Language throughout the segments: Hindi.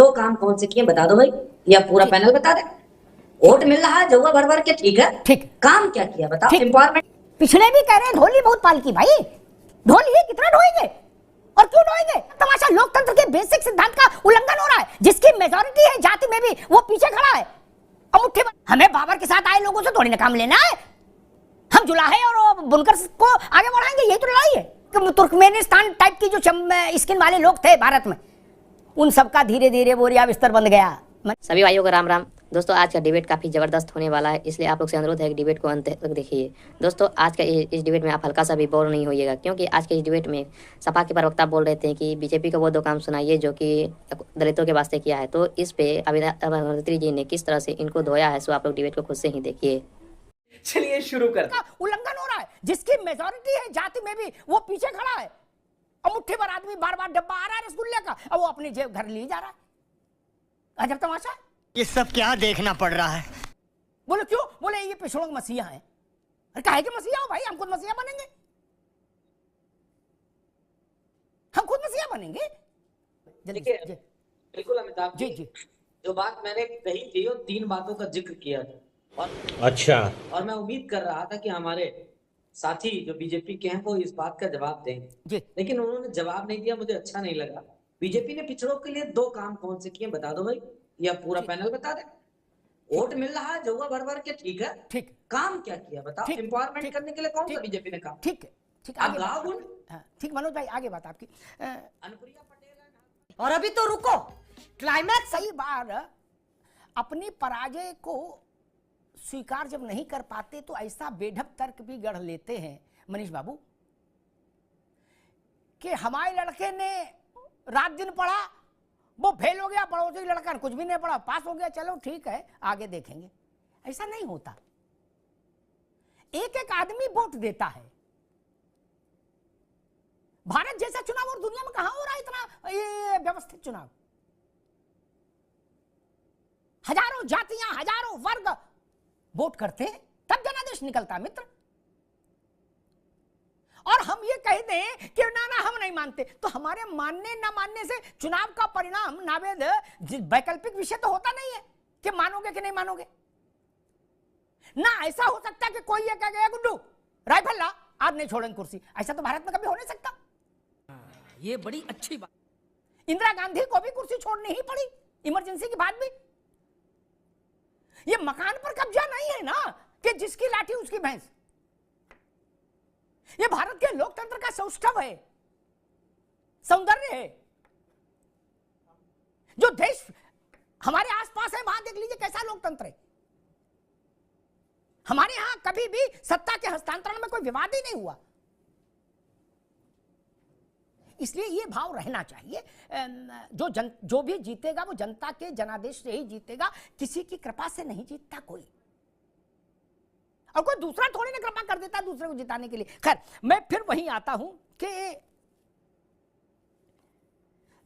दो काम कौन से किए बता दो भाई, या पूरा पैनल बता दे। वोट मिल रहा है जौआ भर भर के, ठीक है, ठीक। काम क्या किया बताओ। एम्पावरमेंट पिछले भी कह रहे हैं ढोली बहुत पालकी भाई, ढोली कितना ढोएंगे और क्यों ढोएंगे? तमाशा लोकतंत्र के बेसिक सिद्धांत का उल्लंघन हो रहा है। जिसकी मेजॉरिटी है जाति में भी वो पीछे खड़ा है और मुट्ठी हमें बाबर के साथ आए लोगों से थोड़ी ना काम लेना है। हम जुलाहे और बुनकर को आगे बढ़ाएंगे, यही तो लड़ाई है। तुर्कमेनिस्तान टाइप की जो स्किन वाले लोग थे भारत में, उन सबका धीरे धीरे बोरिया बिस्तर बंद गया। सभी भाइयों को राम राम। दोस्तों आज का डिबेट काफ़ी ज़बरदस्त होने वाला है, इसलिए आप लोग से अनुरोध है कि डिबेट को अंत तक देखिए। दोस्तों आज का इस डिबेट में आप हल्का सा भी बोर नहीं होइएगा, क्योंकि आज के इस डिबेट में सपा के प्रवक्ता बोल रहे थे कि बीजेपी को वो दो काम सुनाइए जो कि दलितों के वास्ते किया है। तो इस पे अभिनेत्री जी ने किस तरह से इनको धोया है, सो आप लोग डिबेट को खुद से ही देखिए। चलिए शुरू करते हैं। उल्लंघन हो रहा है। जिसकी मेजॉरिटी है जाति में भी वो पीछे खड़ा है और मुट्ठी भर आदमी बार बार डब्बा आ रहा है रसगुल्ले का और वो अपनी जेब घर ले जा रहा है। अजब तमाशा। ये सब क्या देखना पड़ रहा है? बोले क्यों? बोले ये पिछड़ों के मसीहा है। अरे काहे के मसीहा हो भाई? हम खुद मसीहा बनेंगे, हम खुद मसीहा बनेंगे। देखिए बिल्कुल अमिताभ जी जी, जो बात मैंने कही थी वो 3 बातों का जिक्र किया था और अच्छा, और मैं उम्मीद कर रहा था कि हमारे साथी जो बीजेपी के हैं वो इस बात का जवाब देंगे जी। लेकिन उन्होंने जवाब नहीं दिया, मुझे अच्छा नहीं लगा। बीजेपी ने पिछड़ों के लिए 2 काम कौन से किए बता दो भाई, या पूरा पैनल बता दे। वोट मिल रहा है जौआ भर भर के, ठीक है, ठीक। काम क्या किया बताओ। एम्पावरमेंट करने के लिए कौन सा बीजेपी ने काम? ठीक ठीक आप गाँव बोल। ठीक मनोज भाई आगे बात आपकी। अनुप्रिया पटेल और अभी तो रुको, क्लाइमैक्स। कई बार अपनी पराजय को स्वीकार जब नहीं कर पाते तो ऐसा बेढप तर्क भी गढ़ लेते हैं मनीष बाबू कि हमारे लड़के ने रात दिन पढ़ा, वो फेल हो गया, पड़ोसी लड़का कुछ भी नहीं पढ़ा, पास हो गया, चलो ठीक है आगे देखेंगे। ऐसा नहीं होता। एक एक आदमी वोट देता है। भारत जैसा चुनाव और दुनिया में कहां हो रहा है इतना ये व्यवस्थित चुनाव? हजारों जातियां, हजारों वर्ग वोट करते हैं, तब जनादेश निकलता मित्र। और हम ये कह दें कि ना ना हम नहीं मानते, तो हमारे मानने ना मानने से चुनाव का परिणाम नावेद वैकल्पिक विषय तो होता नहीं है कि मानोगे कि नहीं मानोगे। ना ऐसा हो सकता कि कोई ये कह गया गुड्डू राइफल ला, आज नहीं छोड़ेंगे कुर्सी। ऐसा तो भारत में कभी हो नहीं सकता। ये बड़ी अच्छी बात। इंदिरा गांधी को भी कुर्सी छोड़नी ही पड़ी इमरजेंसी के बाद भी। ये मकान पर कब्जा नहीं है ना कि जिसकी लाठी उसकी भैंस। ये भारत के लोकतंत्र का सौष्ठव है, सौंदर्य है। जो देश हमारे आसपास है वहां देख लीजिए कैसा लोकतंत्र है। हमारे यहां कभी भी सत्ता के हस्तांतरण में कोई विवाद ही नहीं हुआ। इसलिए ये भाव रहना चाहिए। जो भी जीतेगा वो जनता के जनादेश से ही जीतेगा, किसी की कृपा से नहीं जीतता कोई, और कोई दूसरा थोड़ी ना कृपा कर देता दूसरे को जिताने के लिए। खैर मैं फिर वहीं आता हूं कि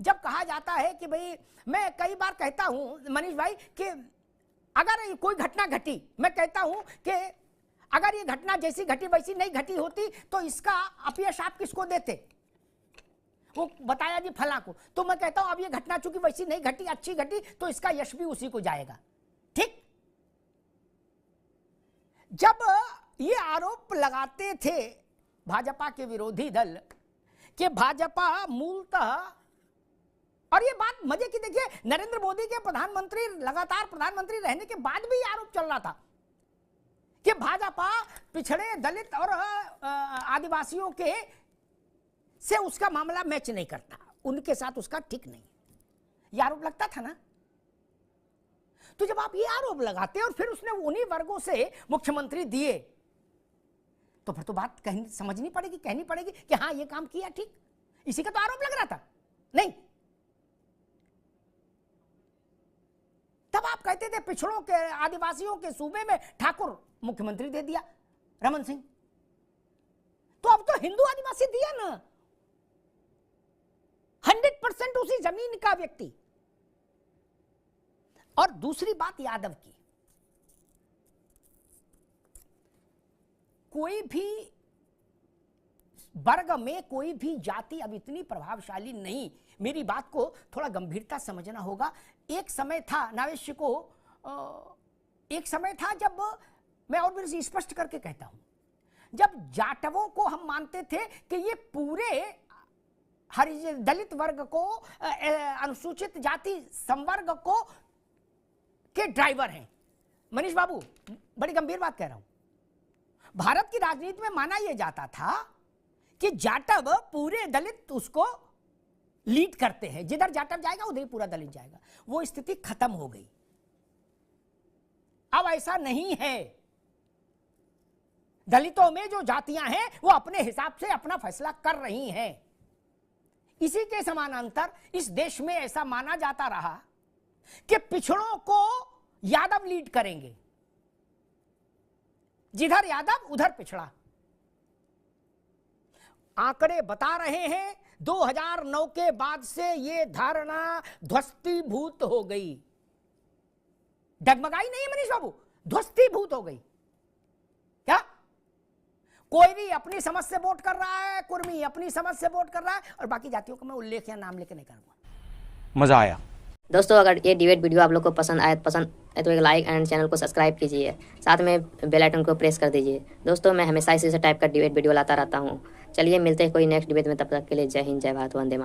जब कहा जाता है कि भाई, मैं कई बार कहता हूं मनीष भाई कि अगर कोई घटना घटी, मैं कहता हूं कि अगर ये घटना जैसी घटी वैसी नहीं घटी होती तो इसका अपयश आप किसको देते? वो बताया जी फला को। तो मैं कहता हूं अब ये घटना चूंकि वैसी नहीं घटी, अच्छी घटी, तो इसका यश भी उसी को जाएगा। ठीक। जब ये आरोप लगाते थे भाजपा के विरोधी दल कि भाजपा मूलतः, और ये बात मजे की देखिए, नरेंद्र मोदी के प्रधानमंत्री लगातार प्रधानमंत्री रहने के बाद भी आरोप चल रहा था कि भाजपा पिछड़े दलित और आदिवासियों के से उसका मामला मैच नहीं करता, उनके साथ उसका ठीक नहीं। ये आरोप लगता था ना। तो जब आप ये आरोप लगाते और फिर उसने उन्हीं वर्गों से मुख्यमंत्री दिए, तो फिर तो बात समझनी पड़ेगी, कहनी पड़ेगी कि हाँ ये काम किया ठीक। इसी का तो आरोप लग रहा था। नहीं, तब आप कहते थे पिछड़ों के आदिवासियों के सूबे में ठाकुर मुख्यमंत्री दे दिया रमन सिंह। तो अब तो हिंदू आदिवासी दिया ना, 100% उसी जमीन का व्यक्ति। और दूसरी बात यादव की, कोई भी वर्ग में कोई भी जाति अब इतनी प्रभावशाली नहीं मेरी बात को थोड़ा गंभीरता समझना होगा। एक समय था नावेश्य को, एक समय था जब मैं और भी स्पष्ट करके कहता हूं, जब जाटवों को हम मानते थे कि ये पूरे हरिजन दलित वर्ग को, अनुसूचित जाति संवर्ग को के ड्राइवर हैं। मनीष बाबू, बड़ी गंभीर बात कह रहा हूं। भारत की राजनीति में माना यह जाता था कि जाटव पूरे दलित उसको लीड करते हैं, जिधर जाटव जाएगा उधर ही पूरा दलित जाएगा। वो स्थिति खत्म हो गई, अब ऐसा नहीं है। दलितों में जो जातियां हैं वो अपने हिसाब से अपना फैसला कर रही हैं। इसी के समानांतर इस देश में ऐसा माना जाता रहा कि पिछड़ों को यादव लीड करेंगे, जिधर यादव उधर पिछड़ा। आंकड़े बता रहे हैं 2009 के बाद से ये धारणा ध्वस्तीभूत हो गई। डगमगाई नहीं है मनीष बाबू, ध्वस्तीभूत हो गई। क्या कोयरी अपनी समझ से वोट कर रहा है, कुर्मी अपनी समझ से वोट कर रहा है, और बाकी जातियों का मैं उल्लेख या नाम लेकर नहीं करूंगा। मजा आया। दोस्तों, अगर ये डिबेट वीडियो आप लोग को पसंद आए तो एक लाइक एंड चैनल को सब्सक्राइब कीजिए, साथ में बेल आइकन को प्रेस कर दीजिए। दोस्तों, मैं हमेशा इसी टाइप का डिबेट वीडियो लाता रहता हूँ। चलिए मिलते हैं कोई नेक्स्ट डिबेट में, तब तक के लिए जय हिंद, जय भारत, वंदे मातरम।